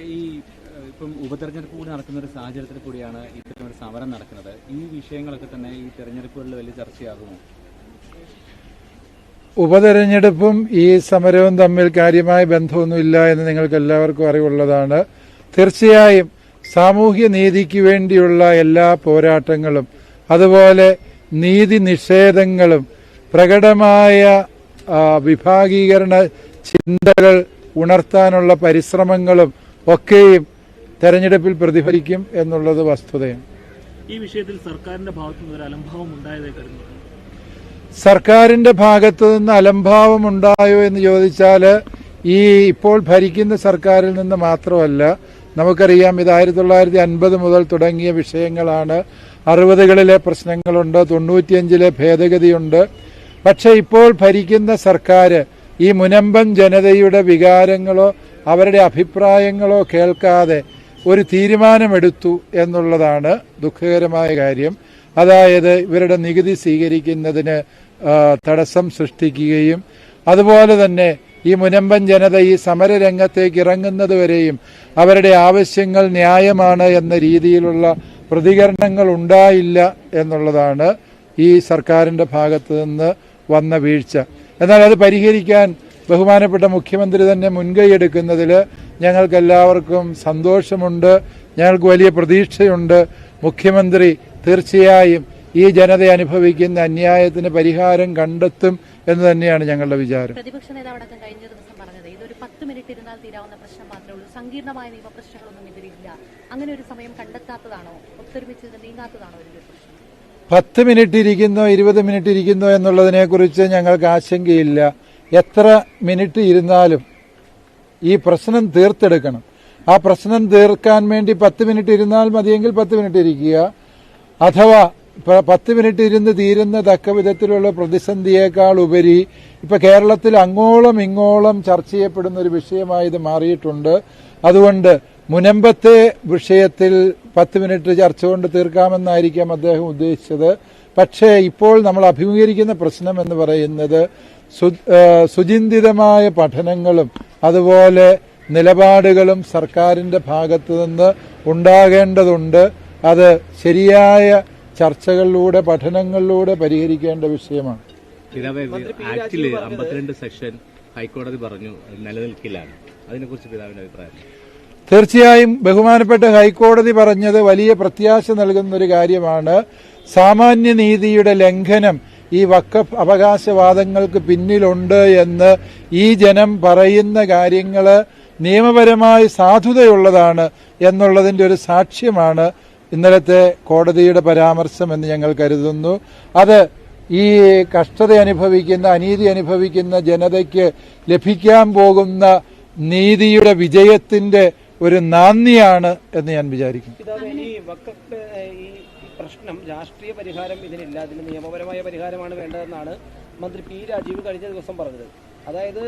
ഈ ഇപ്പം ഉപതെരഞ്ഞെടുപ്പ് കൂടി നടക്കുന്ന ഒരു സാഹചര്യത്തിൽ കൂടിയാണ് ഇത്തരം ഒരു സമരം നടക്കുന്നത്. ഈ വിഷയങ്ങളൊക്കെ തന്നെ ഈ തെരഞ്ഞെടുപ്പുകളിൽ വലിയ ചർച്ചയാകുമോ? ഉപതെരഞ്ഞെടുപ്പും ഈ സമരവും തമ്മിൽ കാര്യമായ ബന്ധമൊന്നുമില്ല എന്ന് നിങ്ങൾക്ക് എല്ലാവർക്കും അറിവുള്ളതാണ്. തീർച്ചയായും സാമൂഹ്യ നീതിക്ക് വേണ്ടിയുള്ള എല്ലാ പോരാട്ടങ്ങളും അതുപോലെ നീതി നിഷേധങ്ങളും പ്രകടമായ വിഭാഗീകരണ ചിന്തകൾ ഉണർത്താനുള്ള പരിശ്രമങ്ങളും ഒക്കെയും തെരഞ്ഞെടുപ്പിൽ പ്രതിഫലിക്കും എന്നുള്ളത് വസ്തുതയാണ്. ഈ വിഷയത്തിൽ സർക്കാരിന്റെ ഭാഗത്തുനിന്ന് ഒരു അലംഭാവം ഉണ്ടായതായി കരുതുന്നു. സർക്കാരിന്റെ ഭാഗത്തു നിന്ന് അലംഭാവം ഉണ്ടായോ എന്ന് ചോദിച്ചാൽ ഈ ഇപ്പോൾ ഭരിക്കുന്ന സർക്കാരിൽ നിന്ന് മാത്രമല്ല, നമുക്കറിയാം ഇത് 1950 മുതൽ തുടങ്ങിയ വിഷയങ്ങളാണ്. 60കളിലെ പ്രശ്നങ്ങളുണ്ട്, 95ലെ ഭേദഗതിയുണ്ട്. പക്ഷെ ഇപ്പോൾ ഭരിക്കുന്ന സർക്കാർ ഈ മുനമ്പം ജനതയുടെ വികാരങ്ങളോ അവരുടെ അഭിപ്രായങ്ങളോ കേൾക്കാതെ ഒരു തീരുമാനമെടുത്തു എന്നുള്ളതാണ് ദുഃഖകരമായ കാര്യം. അതായത് ഇവരുടെ നികുതി സ്വീകരിക്കുന്നതിന് തടസ്സം സൃഷ്ടിക്കുകയും അതുപോലെ തന്നെ ഈ മുനമ്പൻ ജനത ഈ സമരരംഗത്തേക്ക് ഇറങ്ങുന്നതുവരെയും അവരുടെ ആവശ്യങ്ങൾ ന്യായമാണ് എന്ന രീതിയിലുള്ള പ്രതികരണങ്ങൾ ഉണ്ടായില്ല എന്നുള്ളതാണ് ഈ സർക്കാരിന്റെ ഭാഗത്ത് നിന്ന് വന്ന വീഴ്ച. എന്നാൽ അത് പരിഹരിക്കാൻ ബഹുമാനപ്പെട്ട മുഖ്യമന്ത്രി തന്നെ മുൻകൈയെടുക്കുന്നതിൽ ഞങ്ങൾക്കെല്ലാവർക്കും സന്തോഷമുണ്ട്, ഞങ്ങൾക്ക് വലിയ പ്രതീക്ഷയുണ്ട്. മുഖ്യമന്ത്രി തീർച്ചയായും ഈ ജനത അനുഭവിക്കുന്ന അന്യായത്തിന് പരിഹാരം കണ്ടെത്തും എന്ന് തന്നെയാണ് ഞങ്ങളുടെ വിചാരം. പ്രതിപക്ഷ നേതാവടക്കം കഴിഞ്ഞ ദിവസം പറഞ്ഞത് ഇതൊരു 10 മിനിറ്റ് ഇരുന്നാൽ തീരാവുന്ന പ്രശ്നം മാത്രമേ ഉള്ളൂ, സങ്കീർണമായ നിയമപ്രശ്നങ്ങളൊന്നും ഇതിലില്ല. അങ്ങനെ ഒരു സമയം കണ്ടെത്താത്തതാണോ, ഒത്തൊരുമിച്ച് നീങ്ങാത്തതാണോ ഒരു പ്രശ്നം? 10 മിനിറ്റ് ഇരിക്കുന്നോ 20 മിനിറ്റ് ഇരിക്കുന്നോ എന്നുള്ളതിനെക്കുറിച്ച് ഞങ്ങൾക്ക് ആശങ്കയില്ല. എത്ര മിനിറ്റ് ഇരുന്നാലും ഈ പ്രശ്നം തീർത്തെടുക്കണം. ആ പ്രശ്നം തീർക്കാൻ വേണ്ടി 10 മിനിറ്റ് ഇരുന്നാൽ മതിയെങ്കിൽ 10 മിനിറ്റ് ഇരിക്കുക. അഥവാ 10 മിനിറ്റ് ഇരുന്ന് തീരുന്ന തക്ക വിധത്തിലുള്ള പ്രതിസന്ധിയേക്കാൾ ഉപരി ഇപ്പൊ കേരളത്തിൽ അങ്ങോളം ഇങ്ങോളം ചർച്ച ചെയ്യപ്പെടുന്ന ഒരു വിഷയമായി ഇത് മാറിയിട്ടുണ്ട്. അതുകൊണ്ട് മുനമ്പത്തെ വിഷയത്തിൽ 10 മിനിറ്റ് ചർച്ച കൊണ്ട് തീർക്കാമെന്നായിരിക്കാം അദ്ദേഹം ഉദ്ദേശിച്ചത്. പക്ഷേ ഇപ്പോൾ നമ്മൾ അഭിമുഖീകരിക്കുന്ന പ്രശ്നം എന്ന് പറയുന്നത് സുചിന്തിതമായ പഠനങ്ങളും അതുപോലെ നിലപാടുകളും സർക്കാരിന്റെ ഭാഗത്തു നിന്ന് ഉണ്ടാകേണ്ടതുണ്ട്. അത് ശരിയായ ചർച്ചകളിലൂടെ പഠനങ്ങളിലൂടെ പരിഹരിക്കേണ്ട വിഷയമാണ്. ആക്ടില് 52 സെക്ഷൻ ഹൈക്കോടതി പറഞ്ഞു നിലനിൽക്കില്ലാണ്. അതിനെക്കുറിച്ച് പിതാവിന്റെ അഭിപ്രായം? തീർച്ചയായും ബഹുമാനപ്പെട്ട ഹൈക്കോടതി പറഞ്ഞത് വലിയ പ്രത്യാശ നൽകുന്ന ഒരു കാര്യമാണ്. സാമാന്യ നീതിയുടെ ലംഘനം ഈ വഖഫ് അവകാശവാദങ്ങൾക്ക് പിന്നിലുണ്ട് എന്ന് ഈ ജനം പറയുന്ന കാര്യങ്ങള് നിയമപരമായി സാധുതയുള്ളതാണ് എന്നുള്ളതിന്റെ ഒരു സാക്ഷ്യമാണ് ഇന്നലത്തെ കോടതിയുടെ പരാമർശം എന്ന് ഞങ്ങൾ കരുതുന്നു. അത് ഈ കഷ്ടത അനുഭവിക്കുന്ന അനീതി അനുഭവിക്കുന്ന ജനതയ്ക്ക് ലഭിക്കാൻ പോകുന്ന നീതിയുടെ വിജയത്തിന്റെ ഒരു നാന്ദിയാണ് എന്ന് ഞാൻ വിചാരിക്കുന്നു. ഈ പ്രശ്നം രാഷ്ട്രീയ പരിഹാരം ഇതിനില്ല, അതിന് നിയമപരമായ പരിഹാരമാണ് വേണ്ടതെന്നാണ് മന്ത്രി പി രാജീവ് കഴിഞ്ഞ ദിവസം പറഞ്ഞത്. അതായത്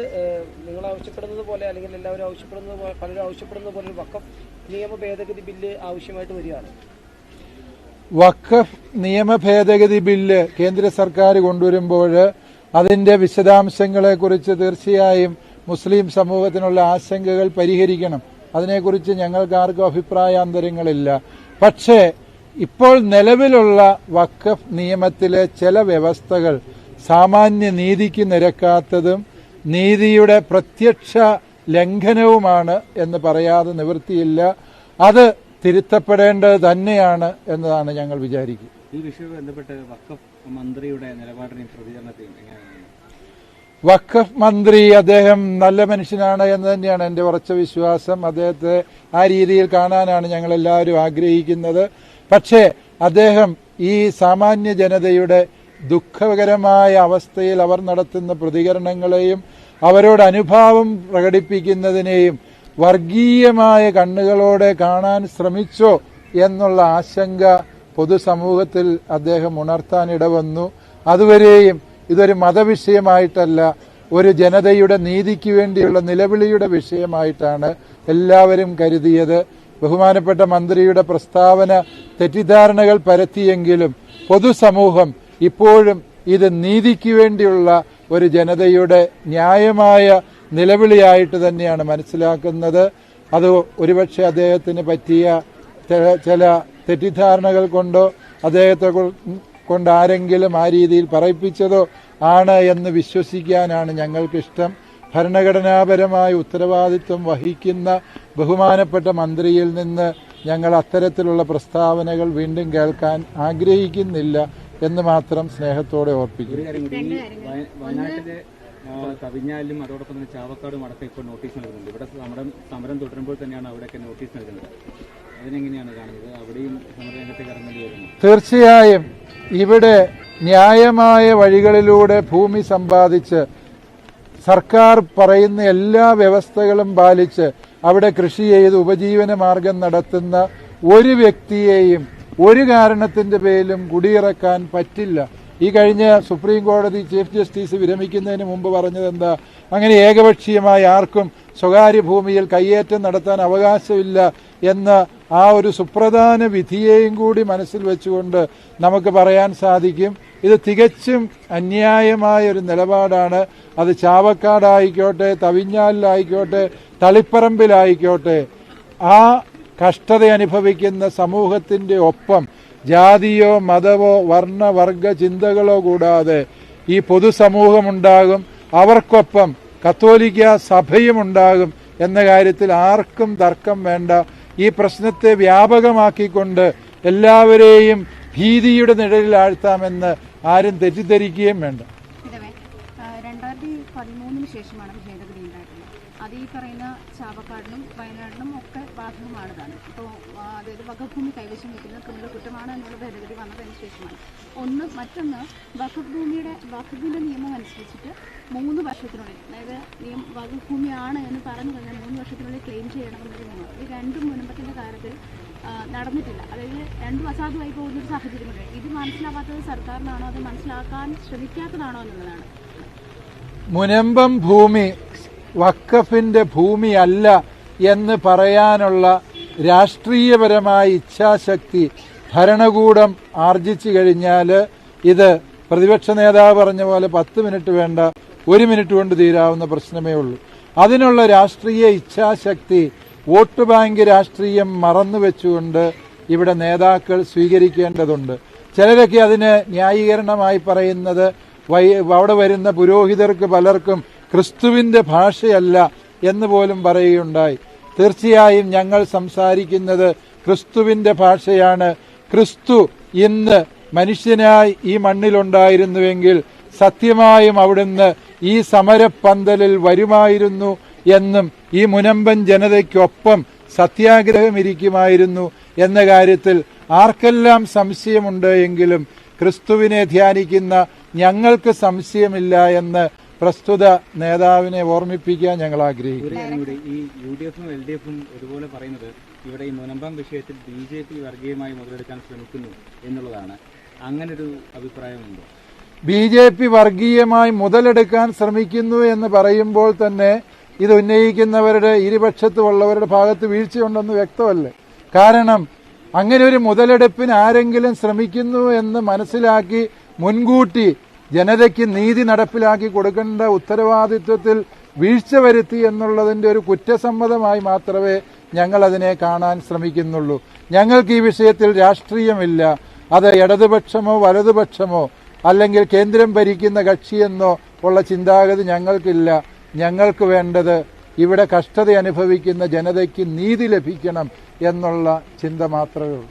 നിങ്ങൾ ആവശ്യപ്പെടുന്നത് പോലെ അല്ലെങ്കിൽ എല്ലാവരും ആവശ്യപ്പെടുന്നത് പോലെ പലരും ആവശ്യപ്പെടുന്നത് പോലെ ഒരു വഖഫ് നിയമ ഭേദഗതി ബില്ല് ആവശ്യമായിട്ട് വരികയാണ്. വഖഫ് നിയമ ഭേദഗതി ബില്ല് കേന്ദ്ര സർക്കാർ കൊണ്ടുവരുമ്പോൾ അതിന്റെ വിശദാംശങ്ങളെക്കുറിച്ച് തീർച്ചയായും മുസ്ലിം സമൂഹത്തിനുള്ള ആശങ്കകൾ പരിഹരിക്കണം. അതിനെക്കുറിച്ച് ഞങ്ങൾക്ക് ആർക്കും അഭിപ്രായാന്തരങ്ങളില്ല. പക്ഷേ ഇപ്പോൾ നിലവിലുള്ള വഖഫ് നിയമത്തിലെ ചില വ്യവസ്ഥകൾ സാമാന്യ നീതിക്ക് നിരക്കാത്തതും നീതിയുടെ പ്രത്യക്ഷ ലംഘനവുമാണ് എന്ന് പറയാതെ നിവൃത്തിയില്ല. അത് തിരുത്തപ്പെടേണ്ടത് തന്നെയാണ് എന്നതാണ് ഞങ്ങൾ വിചാരിക്കുക. ഈ വിഷയവുമായി ബന്ധപ്പെട്ട് വഖഫ് മന്ത്രിയുടെ നിലപാടിനെയും പ്രതികരണത്തെയും എങ്ങനെയാണ്? വഖഫ് മന്ത്രി അദ്ദേഹം നല്ല മനുഷ്യനാണ് എന്ന് തന്നെയാണ് എന്റെ ഉറച്ച വിശ്വാസം. അദ്ദേഹത്തെ ആ രീതിയിൽ കാണാനാണ് ഞങ്ങൾ എല്ലാവരും ആഗ്രഹിക്കുന്നത്. പക്ഷേ അദ്ദേഹം ഈ സാമാന്യ ജനതയുടെ ദുഃഖകരമായ അവസ്ഥയിൽ അവർ നടത്തുന്ന പ്രതികരണങ്ങളെയും അവരോട് അനുഭാവം പ്രകടിപ്പിക്കുന്നതിനെയും വർഗീയമായ കണ്ണുകളോടെ കാണാൻ ശ്രമിച്ചോ എന്നുള്ള ആശങ്ക പൊതുസമൂഹത്തിൽ അദ്ദേഹം ഉണർത്താൻ ഇടവന്നു. അതുവരെയും ഇതൊരു മതവിഷയമായിട്ടല്ല, ഒരു ജനതയുടെ നീതിക്ക് വേണ്ടിയുള്ള നിലവിളിയുടെ വിഷയമായിട്ടാണ് എല്ലാവരും കരുതിയത്. ബഹുമാനപ്പെട്ട മന്ത്രിയുടെ പ്രസ്താവന തെറ്റിദ്ധാരണകൾ പരത്തിയെങ്കിലും പൊതുസമൂഹം ഇപ്പോഴും ഇത് നീതിക്ക് വേണ്ടിയുള്ള ഒരു ജനതയുടെ ന്യായമായ നിലവിളിയായിട്ട് തന്നെയാണ് മനസ്സിലാക്കുന്നത്. അത് ഒരുപക്ഷെ അദ്ദേഹത്തിന് പറ്റിയ ചില തെറ്റിദ്ധാരണകൾ കൊണ്ടോ അദ്ദേഹത്തെ കൊണ്ട് ആരെങ്കിലും ആ രീതിയിൽ പറയിപ്പിച്ചതോ ആണ് എന്ന് വിശ്വസിക്കാനാണ് ഞങ്ങൾക്കിഷ്ടം. ഭരണഘടനാപരമായ ഉത്തരവാദിത്വം വഹിക്കുന്ന ബഹുമാനപ്പെട്ട മന്ത്രിയിൽ നിന്ന് ഞങ്ങൾ അത്തരത്തിലുള്ള പ്രസ്താവനകൾ വീണ്ടും കേൾക്കാൻ ആഗ്രഹിക്കുന്നില്ല എന്ന് മാത്രം സ്നേഹത്തോടെ ഓർപ്പിക്കുന്നു. വയനാട്ടിലെ കവിഞ്ഞാലും അതോടൊപ്പം തന്നെ ചാവക്കാടും അടക്കം ഇപ്പോൾ നോട്ടീസ് നൽകുന്നുണ്ട്. ഇവിടെ സമരം തുടരുമ്പോൾ തന്നെയാണ് അവിടെയൊക്കെ നോട്ടീസ് നൽകുന്നത്. അതിനെങ്ങനെയാണ് കാണുന്നത്? അവിടെയും സമരരംഗത്തേക്ക് ഇറങ്ങേണ്ടി വരുന്നു? തീർച്ചയായും ഇവിടെ ന്യായമായ വഴികളിലൂടെ ഭൂമി സമ്പാദിച്ച് സർക്കാർ പറയുന്ന എല്ലാ വ്യവസ്ഥകളും പാലിച്ച് അവിടെ കൃഷി ചെയ്ത് ഉപജീവന മാർഗം നടത്തുന്ന ഒരു വ്യക്തിയെയും ഒരു കാരണത്തിന്റെ പേരിലും കുടിയിറക്കാൻ പറ്റില്ല. ഈ കഴിഞ്ഞ സുപ്രീം കോടതി ചീഫ് ജസ്റ്റിസ് വിരമിക്കുന്നതിന് മുമ്പ് പറഞ്ഞത് എന്താ? അങ്ങനെ ഏകപക്ഷീയമായി ആർക്കും സ്വകാര്യ ഭൂമിയിൽ കയ്യേറ്റം നടത്താൻ അവകാശമില്ല എന്ന ആ ഒരു സുപ്രധാന വിധിയെയും കൂടി മനസ്സിൽ വെച്ചുകൊണ്ട് നമുക്ക് പറയാൻ സാധിക്കും, ഇത് തികച്ചും അന്യായമായ ഒരു നിലപാടാണ്. അത് ചാവക്കാടായിക്കോട്ടെ, തവിഞ്ഞാലിലായിക്കോട്ടെ, തളിപ്പറമ്പിലായിക്കോട്ടെ, ആ കഷ്ടത അനുഭവിക്കുന്ന സമൂഹത്തിന്റെ ഒപ്പം ജാതിയോ മതമോ വർണ്ണവർഗ ചിന്തകളോ കൂടാതെ ഈ പൊതുസമൂഹമുണ്ടാകും, അവർക്കൊപ്പം കത്തോലിക്ക സഭയുമുണ്ടാകും എന്ന കാര്യത്തിൽ ആർക്കും തർക്കം വേണ്ട. ഈ പ്രശ്നത്തെ വ്യാപകമാക്കിക്കൊണ്ട് എല്ലാവരെയും ഭീതിയുടെ നിഴലിൽ ആഴ്ത്താമെന്ന് ആരും തെറ്റിദ്ധരിക്കുകയും വേണ്ട. 2013 ശേഷമാണ് ഭേദഗതി ഉണ്ടായിട്ടുള്ളത്. അത് ഈ പറയുന്ന ചാവക്കാടിനും വയനാടിനും ഒക്കെ ബാധകമാണ് താനും. ഇപ്പോൾ അതായത് വഖഫ് കൈവശം വയ്ക്കുന്നത് ക്രിമിനൽ കുറ്റമാണ് എന്നുള്ള ഭേദഗതി വന്നതിന് ശേഷമാണ്. മറ്റൊന്ന് വഖഫിന്റെ നിയമം അനുസരിച്ചിട്ട് 3 വർഷത്തിനുള്ളിൽ, അതായത് വഖഫ് ഭൂമിയാണ് എന്ന് പറഞ്ഞു കഴിഞ്ഞാൽ 3 വർഷത്തിനുള്ളിൽ ക്ലെയിം ചെയ്യണമെന്നൊരു നിയമം. ഈ രണ്ടും മുൻപത്തിന്റെ കാര്യത്തിൽ നടന്നിട്ടില്ല. അതായത് രണ്ടും അസാധുവായി പോകുന്നൊരു സാഹചര്യമുണ്ട്. ഇത് മനസ്സിലാക്കാത്തത് സർക്കാരിനാണോ അത് മനസ്സിലാക്കാൻ ശ്രമിക്കാത്തതാണോ എന്നുള്ളതാണ്. മുനമ്പം ഭൂമി വഖഫിന്റെ ഭൂമിയല്ല എന്ന് പറയാനുള്ള രാഷ്ട്രീയപരമായ ഇച്ഛാശക്തി ഭരണകൂടം ആർജിച്ചു കഴിഞ്ഞാൽ ഇത് പ്രതിപക്ഷ നേതാവ് പറഞ്ഞ പോലെ 10 മിനിറ്റ് വേണ്ട, 1 മിനിറ്റ് കൊണ്ട് തീരാവുന്ന പ്രശ്നമേ ഉള്ളൂ. അതിനുള്ള രാഷ്ട്രീയ ഇച്ഛാശക്തി വോട്ട് ബാങ്ക് രാഷ്ട്രീയം മറന്നുവെച്ചുകൊണ്ട് ഇവിടെ നേതാക്കൾ സ്വീകരിക്കേണ്ടതുണ്ട്. ചിലരൊക്കെ അതിന് ന്യായീകരണമായി പറയുന്നത് അവിടെ വരുന്ന പുരോഹിതർക്ക് പലർക്കും ക്രിസ്തുവിന്റെ ഭാഷയല്ല എന്ന് പോലും പറയുകയുണ്ടായി. തീർച്ചയായും ഞങ്ങൾ സംസാരിക്കുന്നത് ക്രിസ്തുവിന്റെ ഭാഷയാണ്. ക്രിസ്തു ഇന്ന് മനുഷ്യനായി ഈ മണ്ണിലുണ്ടായിരുന്നുവെങ്കിൽ സത്യമായും അവിടുന്ന് ഈ സമരപ്പന്തലിൽ വരുമായിരുന്നു എന്നും ഈ മുനമ്പൻ ജനതയ്ക്കൊപ്പം സത്യാഗ്രഹമിരിക്കുമായിരുന്നു എന്ന കാര്യത്തിൽ ആർക്കെല്ലാം സംശയമുണ്ട് എങ്കിലും ക്രിസ്തുവിനെ ധ്യാനിക്കുന്ന ഞങ്ങൾക്ക് സംശയമില്ല എന്ന് പ്രസ്തുത നേതാവിനെ ഓർമ്മിപ്പിക്കാൻ ഞങ്ങൾ ആഗ്രഹിക്കുന്നു. ഈ UDF-ഉം LDF-ഉം ഒരുപോലെ പറയുന്നത് ഇവിടെ ഈ മുനമ്പം വിഷയത്തിൽ BJP വർഗീയമായി മുതലെടുക്കാൻ ശ്രമിക്കുന്നു എന്നുള്ളതാണ്. അങ്ങനൊരു അഭിപ്രായമുണ്ടോ? BJP വർഗീയമായി മുതലെടുക്കാൻ ശ്രമിക്കുന്നു എന്ന് പറയുമ്പോൾ തന്നെ ഇത് ഉന്നയിക്കുന്നവരുടെ ഇരുപക്ഷത്തുമുള്ളവരുടെ ഭാഗത്ത് വീഴ്ചയുണ്ടെന്ന് വ്യക്തമല്ലേ? കാരണം അങ്ങനെ ഒരു മുതലെടുപ്പിന് ആരെങ്കിലും ശ്രമിക്കുന്നു എന്ന് മനസ്സിലാക്കി മുൻകൂട്ടി ജനതയ്ക്ക് നീതി നടപ്പിലാക്കി കൊടുക്കേണ്ട ഉത്തരവാദിത്വത്തിൽ വീഴ്ച വരുത്തി എന്നുള്ളതിന്റെ ഒരു കുറ്റസമ്മതമായി മാത്രമേ ഞങ്ങൾ അതിനെ കാണാൻ ശ്രമിക്കുന്നുള്ളൂ. ഞങ്ങൾക്ക് ഈ വിഷയത്തിൽ രാഷ്ട്രീയമില്ല. അത് ഇടതുപക്ഷമോ വലതുപക്ഷമോ അല്ലെങ്കിൽ കേന്ദ്രം ഭരിക്കുന്ന കക്ഷിയെന്നോ ഉള്ള ചിന്താഗതി ഞങ്ങൾക്കില്ല. ഞങ്ങൾക്ക് വേണ്ടത് ഇവിടെ കഷ്ടത അനുഭവിക്കുന്ന ജനതയ്ക്ക് നീതി ലഭിക്കണം എന്നുള്ള ചിന്ത മാത്രമേ ഉള്ളൂ.